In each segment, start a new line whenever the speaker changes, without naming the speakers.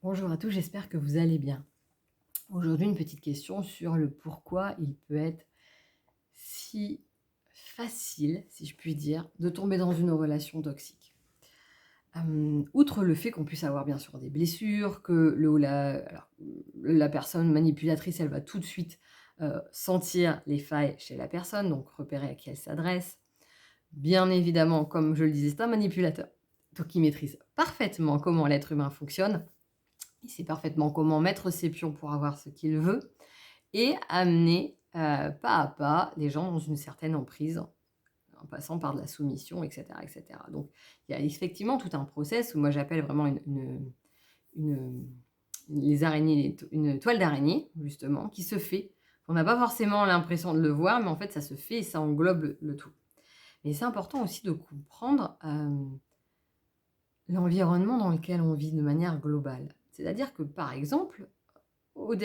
Bonjour à tous, j'espère que vous allez bien. Aujourd'hui, une petite question sur le pourquoi il peut être si facile, si je puis dire, de tomber dans une relation toxique. Outre le fait qu'on puisse avoir bien sûr des blessures, que le ou la alors, la personne manipulatrice, elle va tout de suite, sentir les failles chez la personne, donc repérer à qui elle s'adresse. Bien évidemment, comme je le disais, c'est un manipulateur, donc il maîtrise parfaitement comment l'être humain fonctionne. Il sait parfaitement comment mettre ses pions pour avoir ce qu'il veut et amener, pas à pas les gens dans une certaine emprise, en passant par de la soumission et cetera et cetera. Donc il y a effectivement tout un process où moi j'appelle vraiment une les araignées une toile d'araignée justement qui se fait. On n'a pas forcément l'impression de le voir, mais en fait ça se fait et ça englobe le tout. Mais c'est important aussi de comprendre, l'environnement dans lequel on vit de manière globale. C'est-à-dire que, par exemple, oui, on va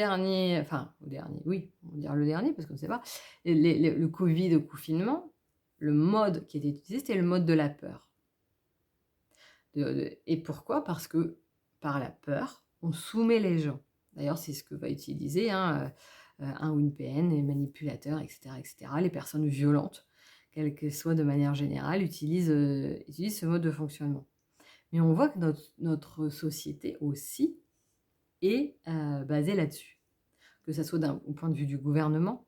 dire le dernier parce qu'on ne sait pas, le covid, le confinement, le mode qui était utilisé, c'était le mode de la peur. Et pourquoi? Parce que par la peur, on soumet les gens. D'ailleurs, c'est ce que va utiliser, hein, un ou une PN, les manipulateurs et cetera. Les personnes violentes, quelles qu'elles soient de manière générale, utilisent ce mode de fonctionnement. Mais on voit que notre société aussi est, basée là-dessus. Que ça soit au point de vue du gouvernement,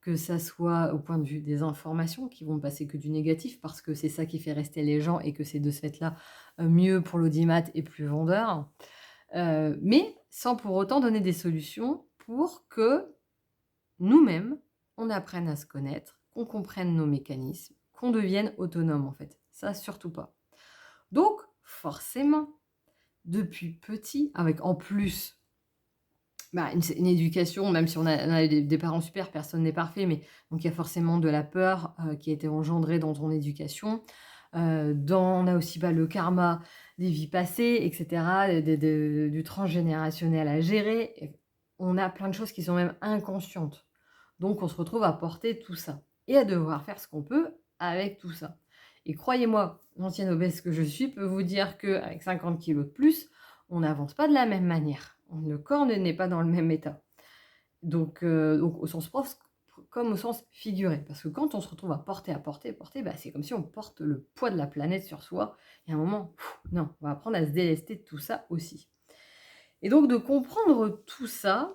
que ça soit au point de vue des informations qui vont passer que du négatif parce que c'est ça qui fait rester les gens et que c'est de ce fait-là, mieux pour l'audimat et plus vendeur. Mais sans pour autant donner des solutions pour que nous-mêmes, on apprenne à se connaître, qu'on comprenne nos mécanismes, qu'on devienne autonome en fait. Ça surtout pas. Donc forcément, depuis petit, avec en plus une éducation, même si on a des parents super, personne n'est parfait, mais donc il y a forcément de la peur, qui a été engendrée dans ton éducation. On a aussi, le karma des vies passées et cetera, du transgénérationnel à gérer et on a plein de choses qui sont même inconscientes. Donc on se retrouve à porter tout ça et à devoir faire ce qu'on peut avec tout ça. Et croyez-moi, l'ancienne obèse que je suis peut vous dire qu'avec 50 kilos de plus, on n'avance pas de la même manière. Le corps n'est pas dans le même état. Donc au sens propre comme au sens figuré. Parce que quand on se retrouve à porter, c'est comme si on porte le poids de la planète sur soi et à un moment, non, on va apprendre à se délester de tout ça aussi. Et donc de comprendre tout ça,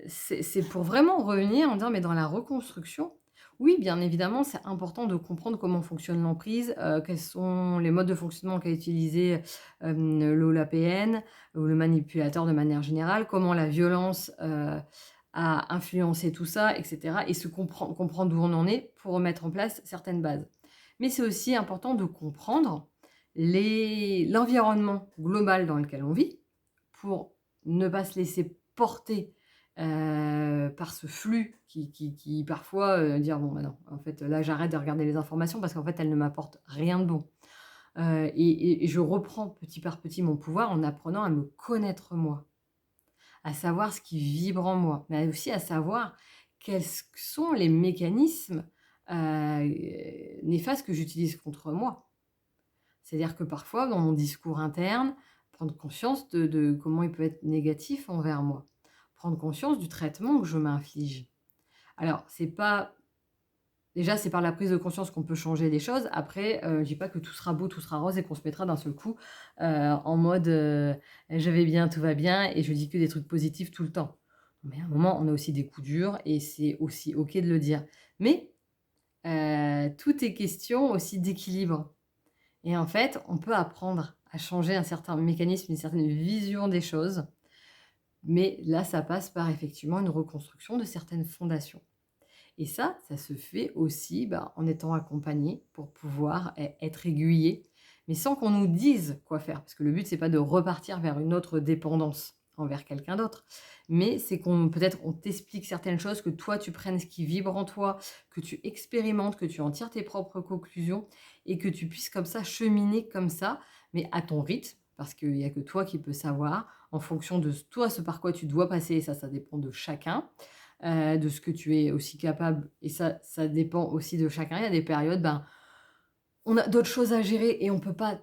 c'est pour vraiment revenir en disant: «Mais dans la reconstruction, oui, bien évidemment, c'est important de comprendre comment fonctionne l'emprise, quels sont les modes de fonctionnement qu'a utilisé, l'OLAPN ou le manipulateur de manière générale, comment la violence, a influencé tout ça et cetera et comprendre d'où on en est pour mettre en place certaines bases. Mais c'est aussi important de comprendre l'environnement global dans lequel on vit, pour ne pas se laisser porter, par ce flux qui parfois, dire: «Bon, non, en fait, là, j'arrête de regarder les informations parce qu'en fait, elles ne m'apportent rien de bon». Et je reprends petit par petit mon pouvoir en apprenant à me connaître moi, à savoir ce qui vibre en moi, mais aussi à savoir sont les mécanismes, néfastes que j'utilise contre moi. C'est-à-dire que parfois, dans mon discours interne, prendre conscience de comment il peut être négatif envers moi. Prendre conscience du traitement que je m'inflige. Alors, c'est par la prise de conscience qu'on peut changer les choses. Après, je dis pas que tout sera beau, tout sera rose et qu'on se mettra d'un seul coup, en mode, «Je vais bien, tout va bien» et je dis que des trucs positifs tout le temps. Mais à un moment, on a aussi des coups durs et c'est aussi OK de le dire. Mais, tout est question aussi d'équilibre. Et en fait, on peut apprendre à changer un certain mécanisme, une certaine vision des choses, mais là, ça passe par effectivement une reconstruction de certaines fondations. Et ça se fait aussi, en étant accompagné pour pouvoir être aiguillé, mais sans qu'on nous dise quoi faire. Parce que le but, c'est pas de repartir vers une autre dépendance envers quelqu'un d'autre, mais c'est qu'on peut-être on t'explique certaines choses, que toi tu prennes ce qui vibre en toi, que tu expérimentes, que tu en tires tes propres conclusions et que tu puisses comme ça cheminer comme ça, mais à ton rythme, parce qu'il y a que toi qui peux savoir, en fonction de toi, ce par quoi tu dois passer, et ça dépend de chacun, de ce que tu es aussi capable et ça dépend aussi de chacun. Il y a des périodes, on a d'autres choses à gérer et on peut pas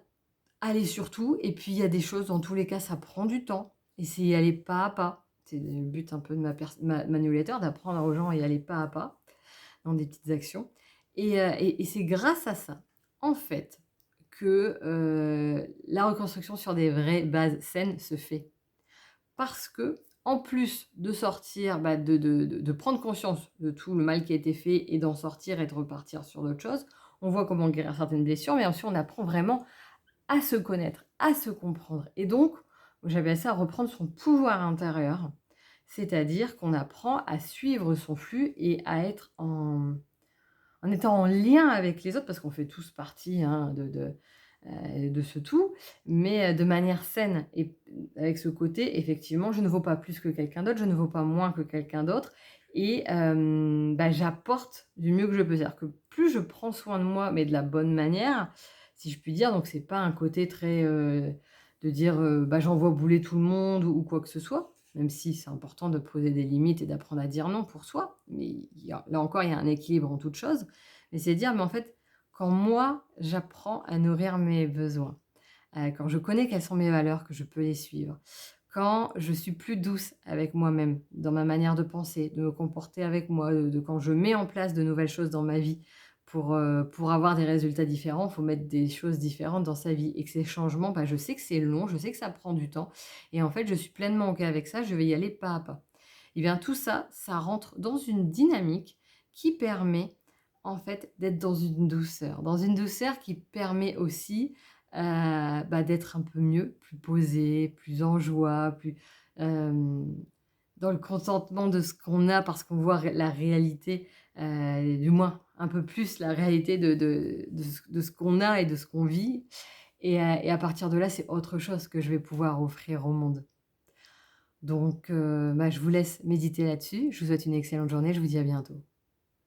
aller sur tout et puis il y a des choses, dans tous les cas, ça prend du temps et c'est y aller pas à pas. C'est le but un peu de ma newsletter, d'apprendre aux gens à y aller pas à pas, dans des petites actions et c'est grâce à ça, en fait, que, la reconstruction sur des vraies bases saines se fait. Parce que en plus de sortir, bah, de prendre conscience de tout le mal qui a été fait et d'en sortir et de repartir sur d'autres choses, on voit comment guérir certaines blessures, mais ensuite on apprend vraiment à se connaître, à se comprendre et donc j'appelle ça reprendre son pouvoir intérieur. C'est-à-dire qu'on apprend à suivre son flux et à être en étant en lien avec les autres, parce qu'on fait tous partie, hein, de ce tout, mais de manière saine et avec ce côté, effectivement, je ne vaux pas plus que quelqu'un d'autre, je ne vaux pas moins que quelqu'un d'autre et bah, j'apporte du mieux que je peux. C'est-à-dire que plus je prends soin de moi, mais de la bonne manière, si je puis dire, donc c'est pas un côté très, de dire, bah, j'envoie bouler tout le monde ou quoi que ce soit, même si c'est important de poser des limites et d'apprendre à dire non pour soi, mais il y a là encore, il y a un équilibre en toute chose, mais c'est dire: «Mais en fait, quand moi, j'apprends à nourrir mes besoins, quand je connais quelles sont mes valeurs, que je peux les suivre, quand je suis plus douce avec moi-même, dans ma manière de penser, de me comporter avec moi, de quand je mets en place de nouvelles choses dans ma vie pour avoir des résultats différents, il faut mettre des choses différentes dans sa vie et que ces changements, bah, je sais que c'est long, je sais que ça prend du temps et en fait, je suis pleinement OK avec ça, je vais y aller pas à pas. Et bien tout ça, ça rentre dans une dynamique qui permet, en fait, d'être dans une douceur qui permet aussi, bah, d'être un peu mieux, plus posé, plus en joie, plus, hem, dans le contentement de ce qu'on a parce qu'on voit la réalité, du moins un peu plus la réalité de ce qu'on a et de ce qu'on vit et à partir de là, c'est autre chose que je vais pouvoir offrir au monde. Donc bah, je vous laisse méditer là-dessus. Je vous souhaite une excellente journée. Je vous dis à bientôt.